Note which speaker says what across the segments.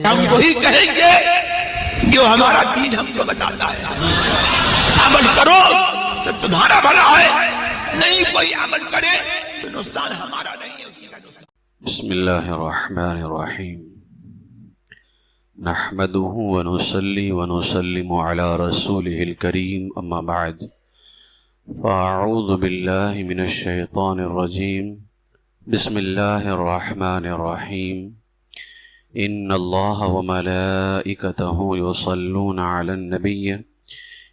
Speaker 1: ہم وہی کہیں گے جو ہمارا دین ہم کو بتاتا ہے. عمل کرو تو تمہارا بھلا ہے، نہیں کوئی عمل کرے تو نقصان ہمارا نہیں ہے، اسی کا نقصان.
Speaker 2: بسم اللہ الرحمن الرحیم. نحمده ونصلي ونسلم على رسوله الكريم اما بعد فاعوذ باللہ من الشیطان الرجیم. بسم اللہ الرحمن الرحیم. ان اللہ وملائکته یصلون علی النبی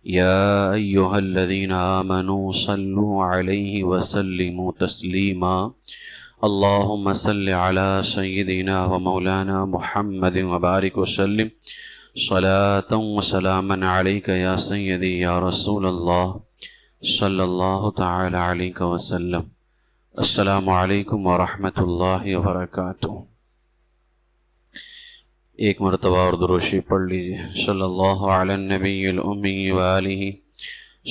Speaker 2: یا ایہا الذین آمنوا صلوا علیہ وسلموا تسلیما. اللہم صل علی سیدنا ومولانا محمد وبارک وسلم صلاة وسلاما علیک یا سیدی یا رسول اللہ صلی اللہ تعالی علیہ وسلم. السلام علیکم ورحمۃ اللہ وبرکاتہ. ایک مرتبہ اور دروشی پڑھ لیجیے. صلی اللہ علی النبی الامی وآلہ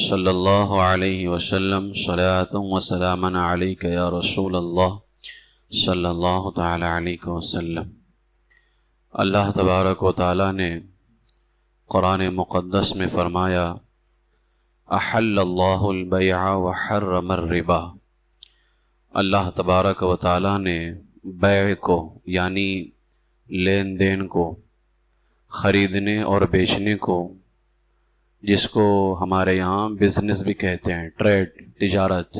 Speaker 2: صلی اللہ علیہ وسلم صلاة وسلاما علیک یا رسول اللہ صلی اللہ تعالی علیہ وسلم. اللہ تبارک و تعالی نے قرآن مقدس میں فرمایا احل اللہ البیع وحرم الربا. اللہ تبارک و تعالی نے بیع کو یعنی لین دین کو، خریدنے اور بیچنے کو، جس کو ہمارے یہاں بزنس بھی کہتے ہیں، ٹریڈ، تجارت،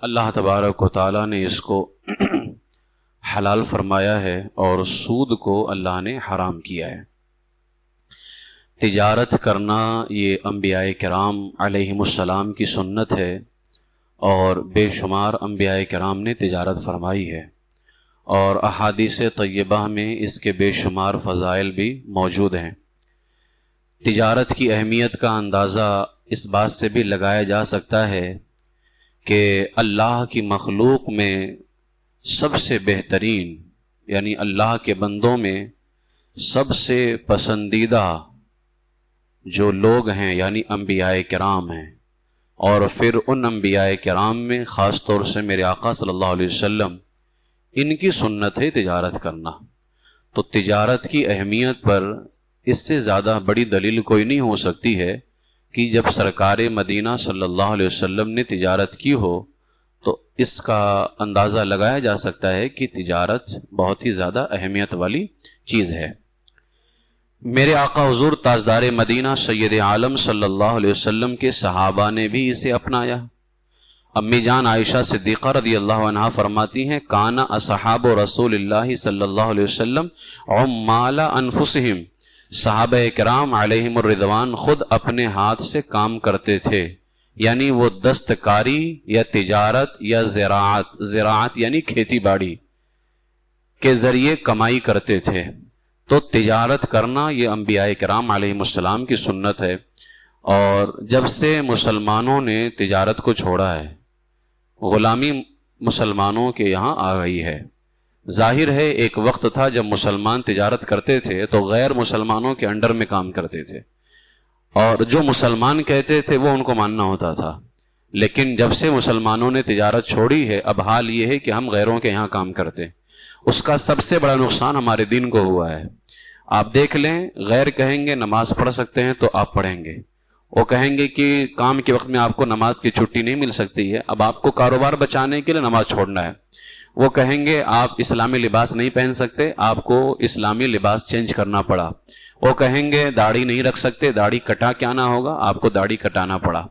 Speaker 2: اللہ تبارک و تعالیٰ نے اس کو حلال فرمایا ہے اور سود کو اللہ نے حرام کیا ہے. تجارت کرنا یہ انبیاء کرام علیہم السلام کی سنت ہے اور بے شمار انبیاء کرام نے تجارت فرمائی ہے، اور احادیث طیبہ میں اس کے بے شمار فضائل بھی موجود ہیں. تجارت کی اہمیت کا اندازہ اس بات سے بھی لگایا جا سکتا ہے کہ اللہ کی مخلوق میں سب سے بہترین یعنی اللہ کے بندوں میں سب سے پسندیدہ جو لوگ ہیں یعنی انبیاء کرام ہیں، اور پھر ان انبیاء کرام میں خاص طور سے میرے آقا صلی اللہ علیہ وسلم، ان کی سنت ہے تجارت کرنا. تو تجارت کی اہمیت پر اس سے زیادہ بڑی دلیل کوئی نہیں ہو سکتی ہے کہ جب سرکار مدینہ صلی اللہ علیہ وسلم نے تجارت کی ہو تو اس کا اندازہ لگایا جا سکتا ہے کہ تجارت بہت ہی زیادہ اہمیت والی چیز ہے. میرے آقا حضور تاجدار مدینہ سید عالم صلی اللہ علیہ وسلم کے صحابہ نے بھی اسے اپنایا. امی جان عائشہ صدیقہ رضی اللہ عنہا فرماتی ہیں کانا اصحاب رسول اللہ صلی اللہ علیہ وسلم عمال انفسہم. صحابہ کرام علیہم الرضوان خود اپنے ہاتھ سے کام کرتے تھے، یعنی وہ دستکاری یا تجارت یا زراعت یعنی کھیتی باڑی کے ذریعے کمائی کرتے تھے. تو تجارت کرنا یہ انبیاء کرام علیہم السلام کی سنت ہے، اور جب سے مسلمانوں نے تجارت کو چھوڑا ہے، غلامی مسلمانوں کے یہاں آ گئی ہے. ظاہر ہے ایک وقت تھا جب مسلمان تجارت کرتے تھے تو غیر مسلمانوں کے انڈر میں کام کرتے تھے، اور جو مسلمان کہتے تھے وہ ان کو ماننا ہوتا تھا. لیکن جب سے مسلمانوں نے تجارت چھوڑی ہے اب حال یہ ہے کہ ہم غیروں کے یہاں کام کرتے. اس کا سب سے بڑا نقصان ہمارے دین کو ہوا ہے. آپ دیکھ لیں، غیر کہیں گے نماز پڑھ سکتے ہیں تو آپ پڑھیں گے، وہ کہیں گے کہ کام کے وقت میں آپ کو نماز کی چھٹی نہیں مل سکتی ہے، اب آپ کو کاروبار بچانے کے لیے نماز چھوڑنا ہے. وہ کہیں گے آپ اسلامی لباس نہیں پہن سکتے، آپ کو اسلامی لباس چینج کرنا پڑا. وہ کہیں گے داڑھی نہیں رکھ سکتے، داڑھی کٹا کیا نہ ہوگا، آپ کو داڑھی کٹانا پڑا.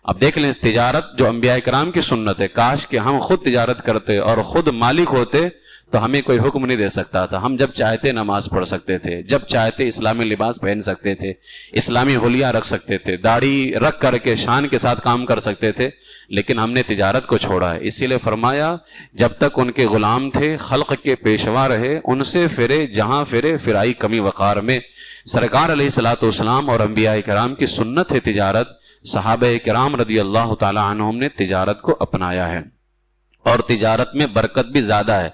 Speaker 2: اب دیکھ لیں تجارت جو انبیاء کرام کی سنت ہے، کاش کہ ہم خود تجارت کرتے اور خود مالک ہوتے تو ہمیں کوئی حکم نہیں دے سکتا تھا. ہم جب چاہتے نماز پڑھ سکتے تھے، جب چاہتے اسلامی لباس پہن سکتے تھے، اسلامی حلیہ رکھ سکتے تھے، داڑھی رکھ کر کے شان کے ساتھ کام کر سکتے تھے. لیکن ہم نے تجارت کو چھوڑا ہے. اسی لیے فرمایا جب تک ان کے غلام تھے خلق کے پیشوا رہے، ان سے پھرے جہاں پھرے پھرائی کمی وقار میں. سرکار علیہ الصلوۃ والسلام اور انبیاء کرام کی سنت ہے تجارت. صحابہ کرام رضی اللہ تعالی عنہم نے تجارت کو اپنایا ہے، اور تجارت میں برکت بھی زیادہ ہے.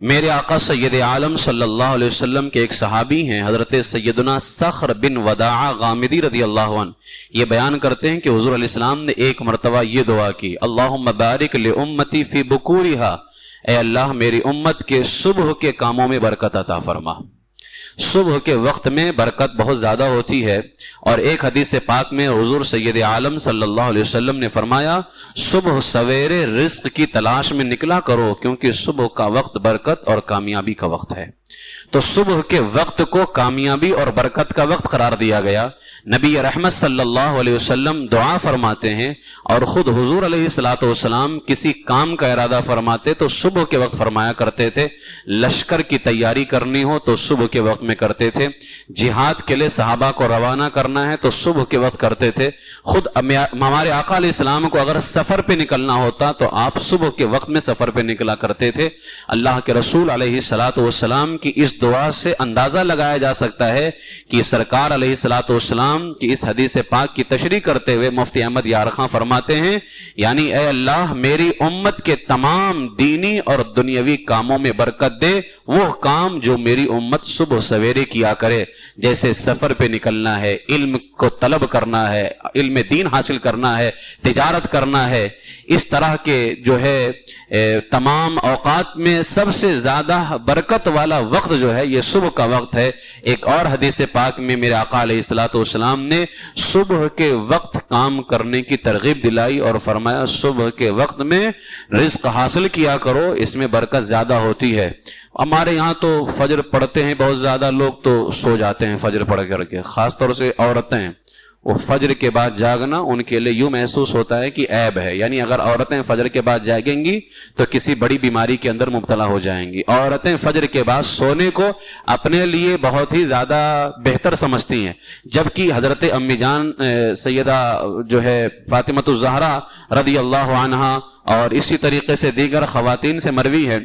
Speaker 2: میرے آقا سید عالم صلی اللہ علیہ وسلم کے ایک صحابی ہیں حضرت سیدنا صخر بن وداع غامدی رضی اللہ عنہ، یہ بیان کرتے ہیں کہ حضور علیہ السلام نے ایک مرتبہ یہ دعا کی، اللہم بارک لامتی فی بکورہا، اے اللہ میری امت کے صبح کے کاموں میں برکت عطا فرما۔ صبح کے وقت میں برکت بہت زیادہ ہوتی ہے، اور ایک حدیث پاک میں حضور سید عالم صلی اللہ علیہ وسلم نے فرمایا صبح سویرے رزق کی تلاش میں نکلا کرو، کیونکہ صبح کا وقت برکت اور کامیابی کا وقت ہے۔ تو صبح کے وقت کو کامیابی اور برکت کا وقت قرار دیا گیا۔ نبی رحمت صلی اللہ علیہ وسلم دعا فرماتے ہیں، اور خود حضور علیہ الصلوۃ والسلام کسی کام کا ارادہ فرماتے تو صبح کے وقت فرمایا کرتے تھے۔ لشکر کی تیاری کرنی ہو تو صبح کے وقت میں کرتے تھے، جہاد کے لیے صحابہ کو روانہ کرنا ہے تو صبح کے وقت کرتے تھے۔ خود ہمارے آقا علیہ السلام کو اگر سفر پہ نکلنا ہوتا تو آپ صبح کے وقت میں سفر پہ نکلا کرتے تھے۔ اللہ کے رسول علیہ الصلوۃ والسلام کی اس دعا سے اندازہ لگایا جا سکتا ہے کہ سرکار علیہ الصلوۃ والسلام کی اس حدیث پاک کی تشریح کرتے ہوئے مفتی احمد یارخان فرماتے ہیں، یعنی اے اللہ میری امت کے تمام دینی اور دنیاوی کاموں میں برکت دے، وہ کام جو میری امت صبح سویرے کیا کرے، جیسے سفر پہ نکلنا ہے، علم کو طلب کرنا ہے، علم دین حاصل کرنا ہے، تجارت کرنا ہے، اس طرح کے جو ہے تمام اوقات میں سب سے زیادہ برکت والا وقت جو ہے یہ صبح کا وقت ہے۔ ایک اور حدیث پاک میں میرے آقا علیہ الصلوۃ والسلام نے صبح کے وقت کام کرنے کی ترغیب دلائی اور فرمایا صبح کے وقت میں رزق حاصل کیا کرو، اس میں برکت زیادہ ہوتی ہے۔ ہمارے یہاں تو فجر پڑھتے ہیں بہت زیادہ لوگ، تو سو جاتے ہیں فجر پڑھ کر کے، خاص طور سے عورتیں، وہ فجر کے بعد جاگنا ان کے لیے یوں محسوس ہوتا ہے کہ عیب ہے، یعنی اگر عورتیں فجر کے بعد جاگیں گی تو کسی بڑی بیماری کے اندر مبتلا ہو جائیں گی۔ عورتیں فجر کے بعد سونے کو اپنے لیے بہت ہی زیادہ بہتر سمجھتی ہیں، جبکہ حضرت امی جان سیدہ جو ہے فاطمۃ الزہرا رضی اللہ عنہا اور اسی طریقے سے دیگر خواتین سے مروی ہے،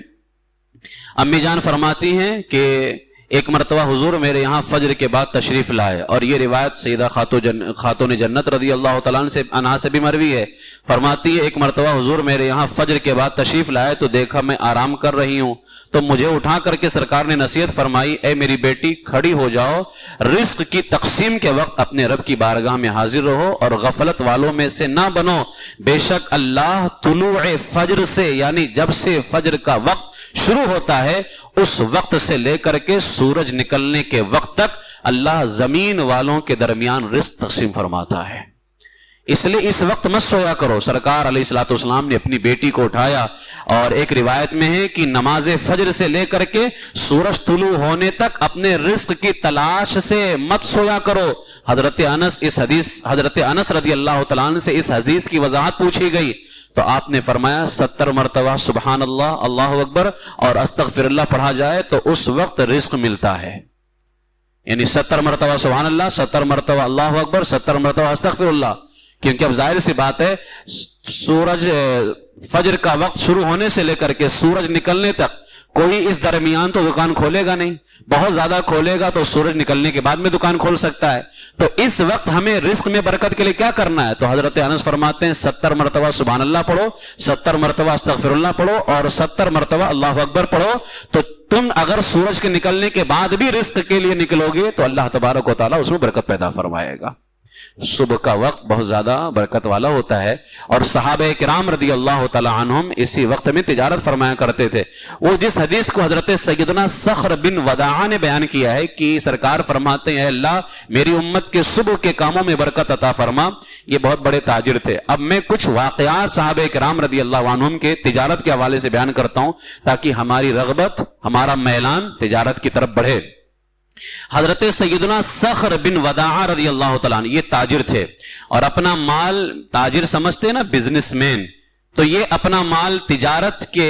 Speaker 2: امی جان فرماتی ہیں کہ ایک مرتبہ حضور میرے یہاں فجر کے بعد تشریف لائے، اور یہ روایت سیدہ خاتون جنت رضی اللہ تعالیٰ عنہا سے بھی مروی ہے۔ فرماتی ہے ایک مرتبہ حضور میرے یہاں فجر کے بعد تشریف لائے تو دیکھا میں آرام کر رہی ہوں، تو مجھے اٹھا کر کے سرکار نے نصیحت فرمائی، اے میری بیٹی کھڑی ہو جاؤ، رزق کی تقسیم کے وقت اپنے رب کی بارگاہ میں حاضر رہو اور غفلت والوں میں سے نہ بنو، بے شک اللہ طلوع فجر سے، یعنی جب سے فجر کا وقت شروع ہوتا ہے اس وقت سے لے کر کے سورج نکلنے کے وقت تک اللہ زمین والوں کے درمیان رزق تقسیم فرماتا ہے، اس لیے اس وقت مت سویا کرو۔ سرکار علیہ الصلوۃ والسلام نے اپنی بیٹی کو اٹھایا، اور ایک روایت میں ہے کہ نماز فجر سے لے کر کے سورج طلوع ہونے تک اپنے رزق کی تلاش سے مت سویا کرو۔ حضرت انس رضی اللہ تعالیٰ عنہ سے اس حدیث کی وضاحت پوچھی گئی تو آپ نے فرمایا 70 مرتبہ سبحان اللہ، اللہ اکبر اور استغفر اللہ پڑھا جائے تو اس وقت رزق ملتا ہے، یعنی 70 مرتبہ سبحان اللہ، 70 مرتبہ اللہ اکبر، 70 مرتبہ استغفر اللہ، کیونکہ اب ظاہر سی بات ہے سورج فجر کا وقت شروع ہونے سے لے کر کے سورج نکلنے تک کوئی اس درمیان تو دکان کھولے گا نہیں، بہت زیادہ کھولے گا تو سورج نکلنے کے بعد میں دکان کھول سکتا ہے، تو اس وقت ہمیں رزق میں برکت کے لیے کیا کرنا ہے؟ تو حضرت انس فرماتے ہیں 70 مرتبہ سبحان اللہ پڑھو، 70 مرتبہ استغفر اللہ پڑھو اور 70 مرتبہ اللہ اکبر پڑھو، تو تم اگر سورج کے نکلنے کے بعد بھی رزق کے لیے نکلو گے تو اللہ تبارک و تعالیٰ اس میں برکت پیدا فرمائے گا۔ صبح کا وقت بہت زیادہ برکت والا ہوتا ہے، اور صحابہ کرام رضی اللہ تعالی عنہم اسی وقت میں تجارت فرمایا کرتے تھے۔ وہ جس حدیث کو حضرت سیدنا صخر بن وداع نے بیان کیا ہے کہ سرکار فرماتے ہیں اے اللہ میری امت کے صبح کے کاموں میں برکت عطا فرما، یہ بہت بڑے تاجر تھے۔ اب میں کچھ واقعات صحابہ کرام رضی اللہ عنہم کے تجارت کے حوالے سے بیان کرتا ہوں تاکہ ہماری رغبت، ہمارا میلان تجارت کی طرف بڑھے۔ حضرت سیدنا صخر بن وداع رضی اللہ تعالیٰ عنہ یہ تاجر تھے، اور اپنا مال، تاجر سمجھتے ہیں نا بزنس مین، تو یہ اپنا مال تجارت کے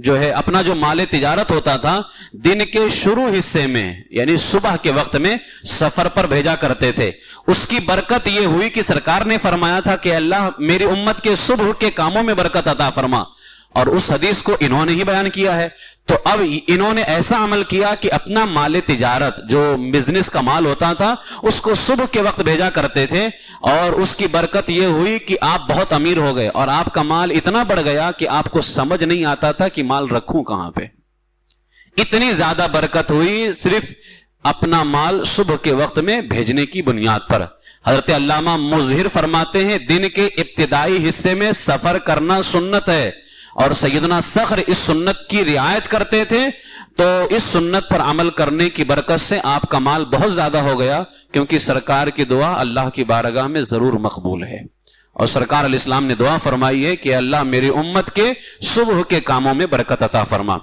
Speaker 2: جو ہے اپنا جو مال تجارت ہوتا تھا دن کے شروع حصے میں یعنی صبح کے وقت میں سفر پر بھیجا کرتے تھے۔ اس کی برکت یہ ہوئی کہ سرکار نے فرمایا تھا کہ اللہ میری امت کے صبح کے کاموں میں برکت عطا فرما، اور اس حدیث کو انہوں نے ہی بیان کیا ہے۔ تو اب انہوں نے ایسا عمل کیا کہ اپنا مال تجارت جو بزنس کا مال ہوتا تھا اس کو صبح کے وقت بھیجا کرتے تھے، اور اس کی برکت یہ ہوئی کہ آپ بہت امیر ہو گئے اور آپ کا مال اتنا بڑھ گیا کہ آپ کو سمجھ نہیں آتا تھا کہ مال رکھوں کہاں پہ، اتنی زیادہ برکت ہوئی صرف اپنا مال صبح کے وقت میں بھیجنے کی بنیاد پر۔ حضرت علامہ مظہر فرماتے ہیں دن کے ابتدائی حصے میں سفر کرنا سنت ہے، اور سیدنا صخر اس سنت کی رعایت کرتے تھے، تو اس سنت پر عمل کرنے کی برکت سے آپ کا مال بہت زیادہ ہو گیا، کیونکہ سرکار کی دعا اللہ کی بارگاہ میں ضرور مقبول ہے۔ اور سرکار علیہ السلام نے دعا فرمائی ہے کہ اللہ میری امت کے صبح کے کاموں میں برکت عطا فرما۔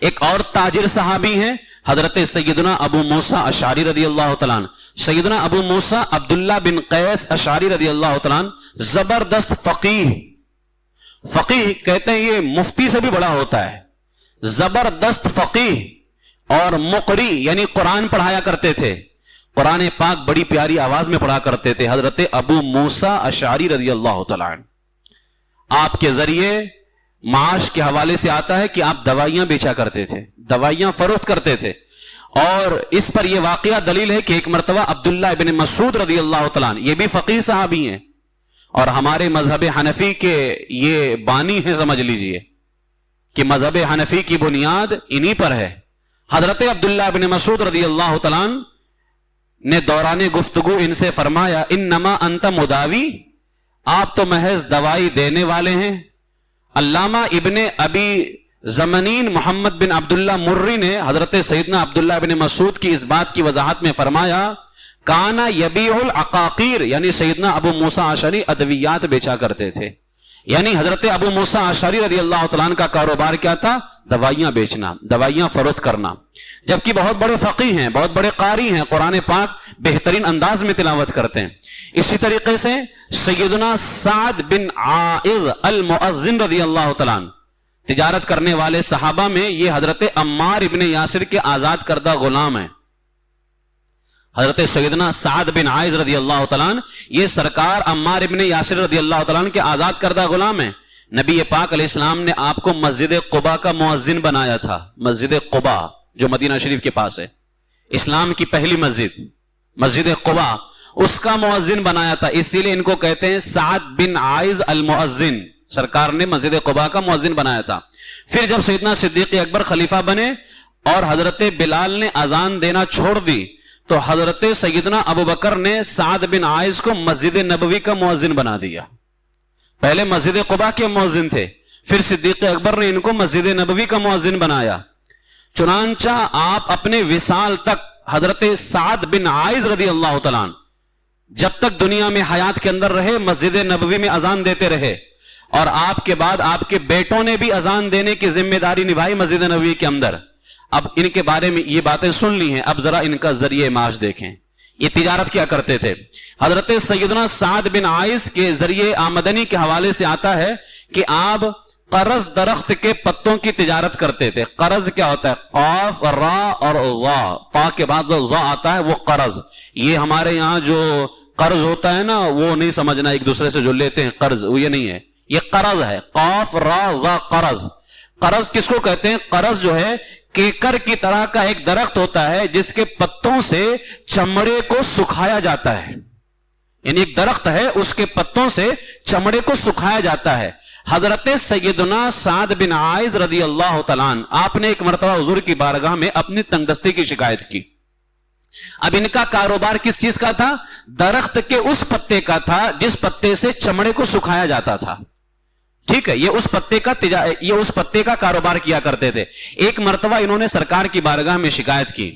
Speaker 2: ایک اور تاجر صحابی ہیں حضرت سیدنا ابو موسیٰ اشعری رضی اللہ تعالیٰ عنہ۔ سیدنا ابو موسیٰ عبداللہ بن قیس اشعری رضی اللہ تعالیٰ عنہ زبردست فقیہ کہتے ہیں یہ مفتی سے بھی بڑا ہوتا ہے، زبردست فقیہ اور مقری یعنی قرآن پڑھایا کرتے تھے، قرآن پاک بڑی پیاری آواز میں پڑھا کرتے تھے حضرت ابو موسیٰ اشعری رضی اللہ تعالیٰ عنہ۔ آپ کے ذریعے معاش کے حوالے سے آتا ہے کہ آپ دوائیاں بیچا کرتے تھے، دوائیاں فروخت کرتے تھے، اور اس پر یہ واقعہ دلیل ہے کہ ایک مرتبہ عبداللہ ابن مسعود رضی اللہ تعالیٰ عنہ، یہ بھی فقیہ صحابی ہیں اور ہمارے مذہب حنفی کے یہ بانی ہیں، سمجھ لیجئے کہ مذہب حنفی کی بنیاد انہی پر ہے۔ حضرت عبداللہ ابن مسعود رضی اللہ تعالیٰ عنہ نے دوران گفتگو ان سے فرمایا انما انت مداوی، آپ تو محض دوائی دینے والے ہیں۔ علامہ ابن ابی زمنین محمد بن عبداللہ مری نے حضرت سیدنا عبداللہ ابن مسعود کی اس بات کی وضاحت میں فرمایا کانا یبیع العقاقیر، یعنی سیدنا ابو موسیٰ اشعری ادویات بیچا کرتے تھے، یعنی حضرت ابو موسیٰ اشعری رضی اللہ تعالیٰ عنہ کا کاروبار کیا تھا؟ دوائیاں بیچنا، دوائیاں فروخت کرنا، جبکہ بہت بڑے فقیہ ہیں، بہت بڑے قاری ہیں، قرآن پاک بہترین انداز میں تلاوت کرتے ہیں۔ اسی طریقے سے سیدنا سعد بن عائذ المؤذن رضی اللہ تعالیٰ عنہ تجارت کرنے والے صحابہ میں یہ حضرت عمار ابن یاسر کے آزاد کردہ غلام ہیں۔ حضرت سیدنا سعد بن عائذ رضی اللہ تعالیٰ عنہ یہ سرکار عمار ابن یاسر رضی اللہ تعالیٰ عنہ کے آزاد کردہ غلام ہیں۔ نبی پاک علیہ السلام نے آپ کو مسجد قباء کا مؤذن بنایا تھا، مسجد قباء جو مدینہ شریف کے پاس ہے، اسلام کی پہلی مسجد، مسجد قباء، اس کا مؤذن بنایا تھا، اسی لیے ان کو کہتے ہیں سعد بن عائذ المؤذن، سرکار نے مسجد قباء کا مؤذن بنایا تھا۔ پھر جب سیدنا صدیق اکبر خلیفہ بنے اور حضرت بلال نے اذان دینا چھوڑ دی تو حضرت سیدنا ابو بکر نے سعد بن عائذ کو مسجد نبوی کا مؤذن بنا دیا۔ پہلے مسجد قباء کے مؤذن تھے، پھر صدیق اکبر نے ان کو مسجد نبوی کا مؤذن بنایا۔ چنانچہ آپ اپنے وصال تک حضرت سعد بن عائذ رضی اللہ تعالیٰ عنہ جب تک دنیا میں حیات کے اندر رہے مسجد نبوی میں اذان دیتے رہے، اور آپ کے بعد آپ کے بیٹوں نے بھی اذان دینے کی ذمہ داری نبھائی مسجد نبوی کے اندر۔ اب ان کے بارے میں یہ باتیں سن لی ہیں، اب ذرا ان کا ذریعہ معاش دیکھیں، یہ تجارت کیا کرتے تھے۔ حضرت سیدنا سعد بن عائذ کے ذریعے آمدنی کے حوالے سے آتا ہے کہ آپ قرض درخت کے پتوں کی تجارت کرتے تھے۔ قرض کیا ہوتا ہے؟ قاف را اور ضا، پا کے بعد جو ضا آتا ہے وہ قرض۔ یہ ہمارے یہاں جو قرض ہوتا ہے نا وہ نہیں سمجھنا، ایک دوسرے سے جو لیتے ہیں قرض، وہ یہ نہیں ہے، یہ قرض ہے، قاف را ضا قرض۔ قرض کس کو کہتے ہیں؟ قرض جو ہے کیکر کی طرح کا ایک درخت ہوتا ہے جس کے پتوں سے چمڑے کو سکھایا جاتا ہے، یعنی ایک درخت ہے اس کے پتوں سے چمڑے کو سکھایا جاتا ہے۔ حضرت سیدنا سعد بن عائذ رضی اللہ تعالیٰ عنہ آپ نے ایک مرتبہ حضور کی بارگاہ میں اپنی تنگ دستی کی شکایت کی۔ اب ان کا کاروبار کس چیز کا تھا؟ درخت کے اس پتے کا تھا جس پتے سے چمڑے کو سکھایا جاتا تھا، ٹھیک ہے، یہ اس پتے کا کاروبار کیا کرتے تھے۔ ایک مرتبہ انہوں نے سرکار کی بارگاہ میں شکایت کی،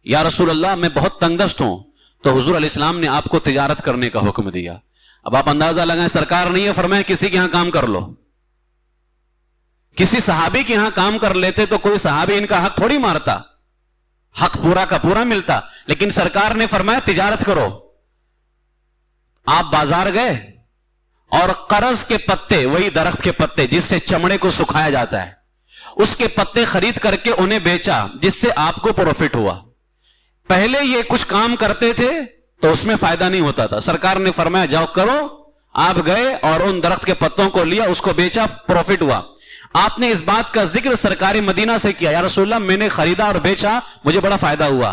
Speaker 2: یا رسول اللہ میں بہت تنگ دست ہوں، تو حضور علیہ السلام نے آپ کو تجارت کرنے کا حکم دیا۔ اب آپ اندازہ لگائیں، سرکار نہیں ہے فرمایا کسی کے ہاں کام کر لو، کسی صحابی کے ہاں کام کر لیتے تو کوئی صحابی ان کا حق تھوڑی مارتا، حق پورا کا پورا ملتا، لیکن سرکار نے فرمایا تجارت کرو۔ آپ بازار گئے اور قرض کے پتے، وہی درخت کے پتے جس سے چمڑے کو سکھایا جاتا ہے، اس کے پتے خرید کر کے انہیں بیچا، جس سے آپ کو پروفٹ ہوا۔ پہلے یہ کچھ کام کرتے تھے تو اس میں فائدہ نہیں ہوتا تھا، سرکار نے فرمایا جاؤ کرو۔ آپ گئے اور ان درخت کے پتوں کو لیا، اس کو بیچا، پروفٹ ہوا۔ آپ نے اس بات کا ذکر سرکار مدینہ سے کیا، یا رسول اللہ میں نے خریدا اور بیچا، مجھے بڑا فائدہ ہوا۔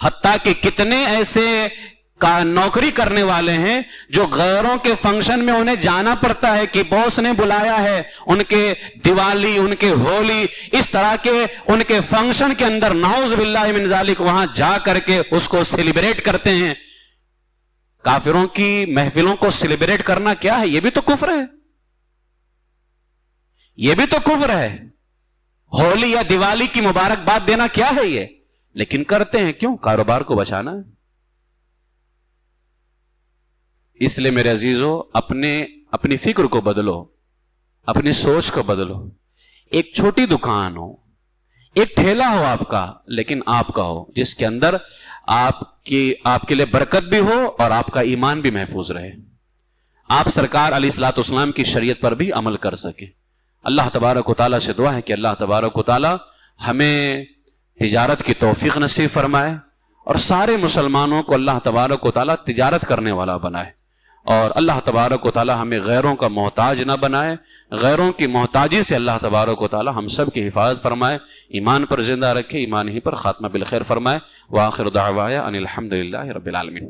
Speaker 2: حتیٰ کہ کتنے ایسے نوکری کرنے والے ہیں جو غیروں کے فنکشن میں انہیں جانا پڑتا ہے کہ باس نے بلایا ہے، ان کے دیوالی، ان کے ہولی، اس طرح کے ان کے فنکشن کے اندر نعوذ باللہ من ذالک وہاں جا کر کے اس کو سیلیبریٹ کرتے ہیں۔ کافروں کی محفلوں کو سیلیبریٹ کرنا کیا ہے؟ یہ بھی تو کفر ہے، یہ بھی تو کفر ہے۔ ہولی یا دیوالی کی مبارکباد دینا کیا ہے یہ؟ لیکن کرتے ہیں کیوں؟ کاروبار کو بچانا ہے۔ اس لیے میرے عزیزو، اپنی فکر کو بدلو، اپنی سوچ کو بدلو۔ ایک چھوٹی دکان ہو، ایک ٹھیلا ہو آپ کا، لیکن آپ کا ہو، جس کے اندر آپ کے لیے برکت بھی ہو اور آپ کا ایمان بھی محفوظ رہے، آپ سرکار علیہ الصلوۃ والسلام کی شریعت پر بھی عمل کر سکیں۔ اللہ تبارک و تعالیٰ سے دعا ہے کہ اللہ تبارک و تعالیٰ ہمیں تجارت کی توفیق نصیب فرمائے، اور سارے مسلمانوں کو اللہ تبارک و تعالیٰ تجارت کرنے والا بنائے، اور اللہ تبارک و تعالیٰ ہمیں غیروں کا محتاج نہ بنائے، غیروں کی محتاجی سے اللہ تبارک و تعالیٰ ہم سب کی حفاظت فرمائے، ایمان پر زندہ رکھے، ایمان ہی پر خاتمہ بالخیر فرمائے۔ وآخر دعوایا ان الحمد للہ رب العالمین۔